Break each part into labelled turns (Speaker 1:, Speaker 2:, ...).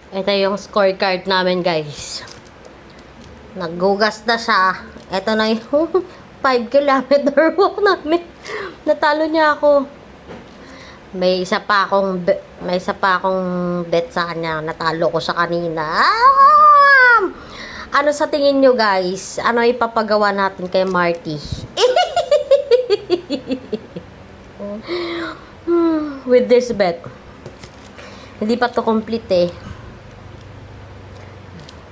Speaker 1: Ito yung scorecard namin, guys. Naggugas na siya. Ito na yung 5 kilometer walk namin. Natalo niya ako. May isa pa akong bet sa kanya. Natalo ko siya kanina. Ano sa tingin nyo, guys? Ano ipapagawa natin kay Marty? With this bet. Hindi pa to complete eh.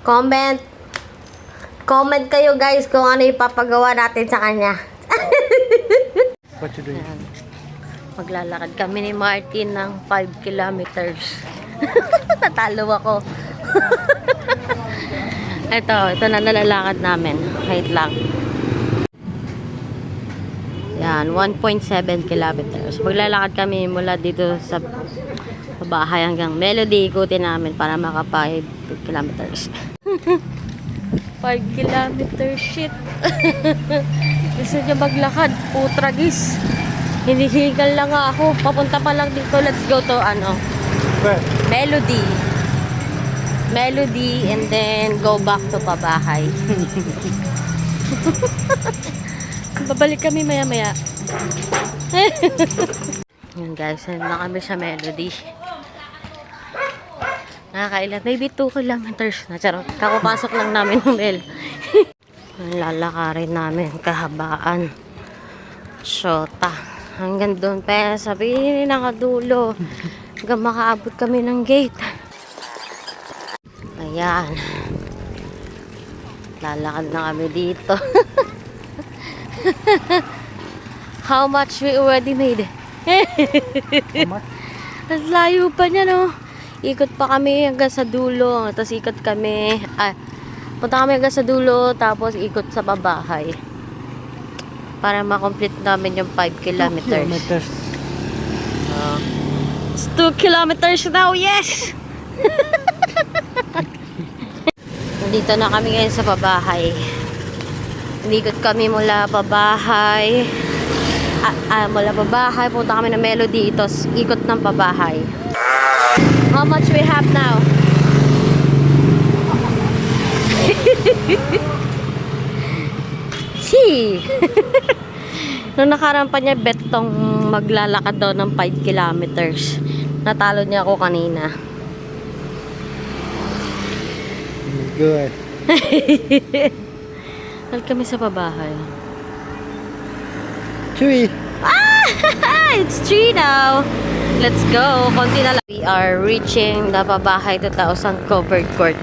Speaker 1: Comment kayo, guys, kung ano ipapagawa natin sa kanya.
Speaker 2: What you doing?
Speaker 1: Ayan. Maglalakad kami ni Martin ng 5 kilometers. Natalo ako. ito na nalalakad namin. Wait lang. Yan, 1.7 kilometers. Maglalakad kami mula dito sa bahay hanggang Melody. Ikutin namin para maka 5 kilometers. 5 kilometers, shit. Gusto niya maglakad. Putragis. Hinihingal lang ako. Papunta pa lang dito. Let's go to
Speaker 2: Where?
Speaker 1: Melody. Melody and then go back to pabahay. Babalik kami maya-maya. Yan guys, na kami sa Melody. Nakakailan. Maybe 2 kilometers na. Charot. Kakapasok lang namin ng Mel. Lalakarin namin kahabaan. Shota. Hanggang doon pa sabihin nakadulo. Hanggang makaabot kami ng gate. Ayan. Lalakad na kami dito. How much we already made?
Speaker 2: How much?
Speaker 1: Ang layo pa niya, no? Ikot pa kami hanggang sa dulo. Tapos ikot kami. Punta kami hanggang sa dulo. Tapos ikot sa babahay. Para makomplete namin yung 5 kilometers.
Speaker 2: 2 kilometers.
Speaker 1: It's 2 kilometers now, yes! Nandito na kami ngayon sa pabahay. Ikot kami mula pabahay. Mula pabahay, punta kami ng Melody. Tapos ikot ng pabahay. How much we have now? See? Nung nakaraan pa niya bet tong maglalakad daw ng 5 kilometers. Natalo niya ako kanina.
Speaker 2: Good.
Speaker 1: Dahil kami sa pabahay.
Speaker 2: Chewy.
Speaker 1: It's 3 now. Let's go. Konti na lang. We are reaching the pabahay 2,000 covered court.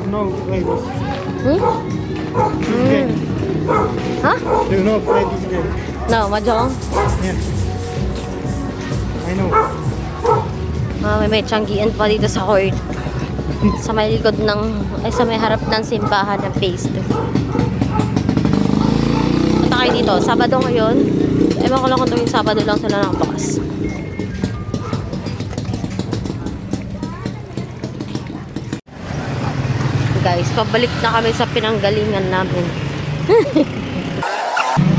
Speaker 2: No ladies.
Speaker 1: Huh?
Speaker 2: There's no ladies there.
Speaker 1: No, mahjong?
Speaker 2: Yeah. I know.
Speaker 1: May tiyanggian pa dito sa court. Sa may likod ng, sa may harap ng simbahan ng phase 2. Punta kayo dito. Sabado ngayon. Ewan ko lang kung tuwing Sabado lang sila nakabukas. Guys, pabalik na kami sa pinanggalingan namin.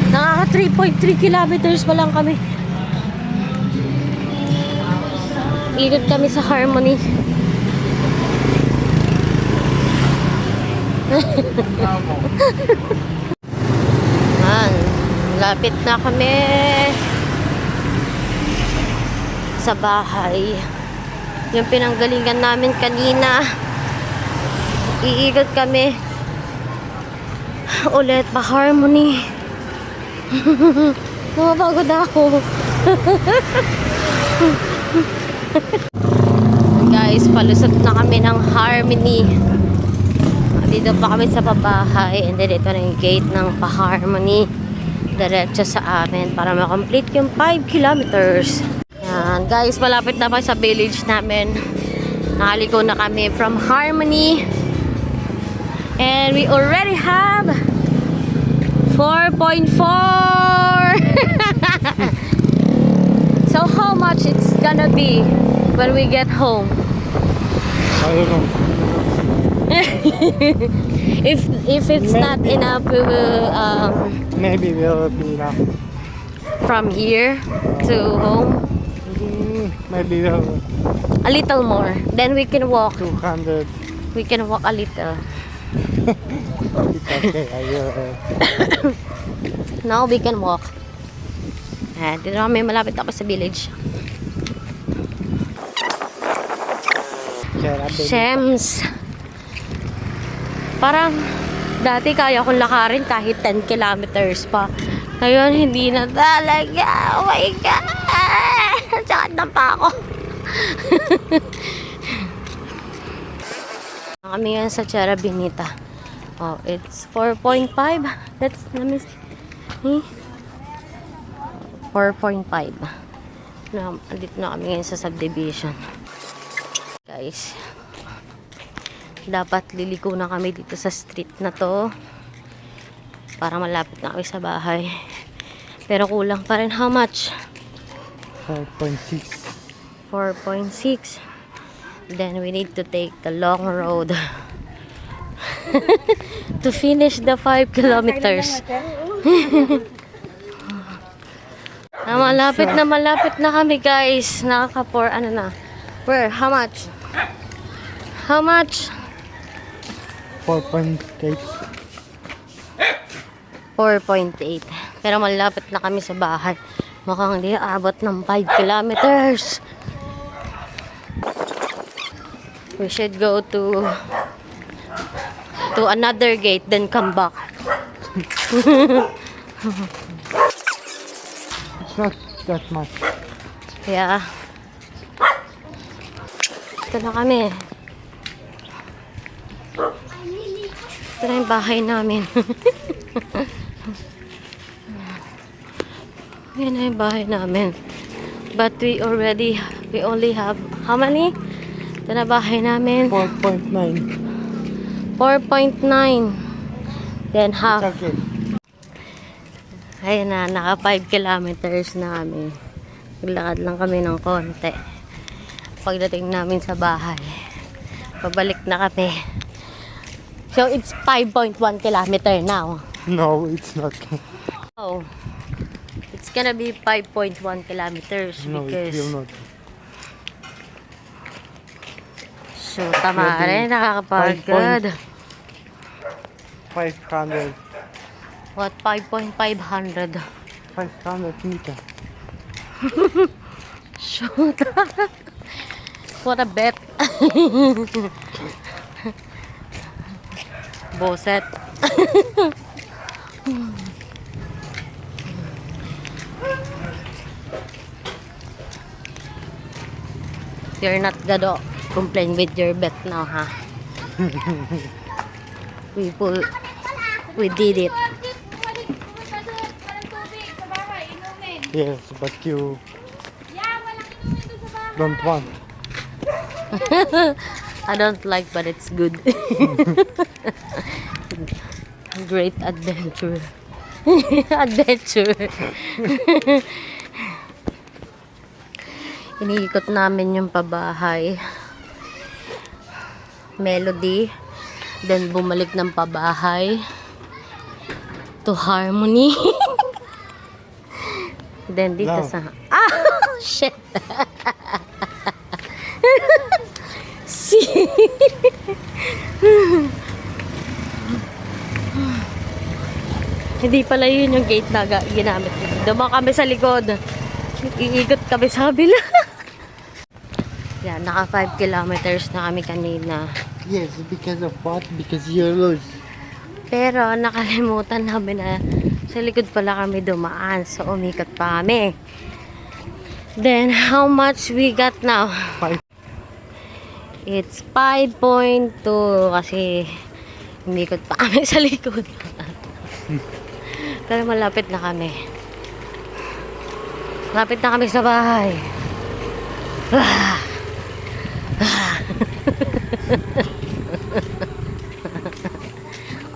Speaker 1: Nakaka 3.3 kilometers pa lang kami. Ikot kami sa Harmony. Man, lapit na kami sa bahay. Yung pinanggalingan namin kanina. Iikot kami ulit pa Harmony. Napapagod ako. Guys, palusot na kami ng Harmony. Dito pa kami sa pabahay. And then ito na yung gate ng pa-Harmony. Diretso sa amin para makomplete yung 5 kilometers. Yan. Guys, malapit na pa sa village namin. Nakaliko na kami from Harmony. And we already have 4.4. So how much it's gonna be when we get home?
Speaker 2: I don't know.
Speaker 1: if it's not enough, we will
Speaker 2: Maybe will be enough.
Speaker 1: from here to home.
Speaker 2: my little
Speaker 1: A little more. Then we can walk.
Speaker 2: 200.
Speaker 1: We can walk a little.
Speaker 2: It's okay. I will.
Speaker 1: Now we can walk. Dito na kami, malapit ako sa village. Shems. Parang dati kaya kong lakarin kahit 10 kilometers pa. Ngayon, hindi na talaga. Oh my God! Sakit na pa ako. Kami yan sa Chera Binita. Oh, it's 4.5. Let me see. 4.5. Andito na kami ngayon sa subdivision. Guys, dapat liliko na kami dito sa street na to para malapit na kami sa bahay. Pero kulang pa rin. How much?
Speaker 2: 4.6.
Speaker 1: 4.6. Then we need to take the long road to finish the 5 kilometers. Malapit na kami, guys. Nakaka-4, ano na. Where? How much? How much?
Speaker 2: 4.8.
Speaker 1: 4.8. Pero malapit na kami sa bahay. Mukhang hindi aabot ng 5 kilometers. We should go to another gate, then come back.
Speaker 2: It's not that much.
Speaker 1: Yeah. Ito na kami. Ito na yung bahay namin. Yan na yung bahay namin. But we only have, how many? Ito na bahay namin.
Speaker 2: 4.9.
Speaker 1: 4.9. Then half.
Speaker 2: It's okay.
Speaker 1: Ayun na, naka 5 kilometers na kami. Naglakad lang kami ng konti. Pagdating namin sa bahay, pabalik na kami. So, it's 5.1 kilometer now.
Speaker 2: No, it's not.
Speaker 1: Oh, it's gonna be 5.1 kilometers
Speaker 2: No, it
Speaker 1: because...
Speaker 2: will not.
Speaker 1: So, tama rin, nakakapagod.
Speaker 2: 500.
Speaker 1: What, 5.500?
Speaker 2: 500 meter.
Speaker 1: Shoot. What a bet. Boset. You're not gonna complain with your bet now, ha? We did it.
Speaker 2: Yes, but you don't want.
Speaker 1: I don't like, but it's good. Great adventure. Adventure. Iniikot namin yung pabahay. Melody. Then bumalik ng pabahay. To Harmony. Then dito
Speaker 2: Wow.
Speaker 1: sa... Shit! See? Hindi pala yun yung gate na ginamit. Dumaan kami sa likod. Iikot kami sa kabila. Yan, naka 5 kilometers na kami kanina.
Speaker 2: Yes, because of what? Because you're loose.
Speaker 1: Pero nakalimutan namin na sa likod pala kami dumaan. So umikot pa kami. Then, how much we got now?
Speaker 2: 5.
Speaker 1: It's 5.2 kasi umikot pa kami sa likod. Pero malapit na kami. Malapit na kami sa bahay.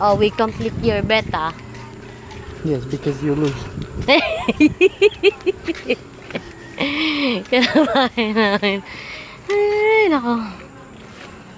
Speaker 1: Oh, we complete your bet, ah.
Speaker 2: Yes, because you lose.
Speaker 1: Kaya bahay namin. Ay, nako.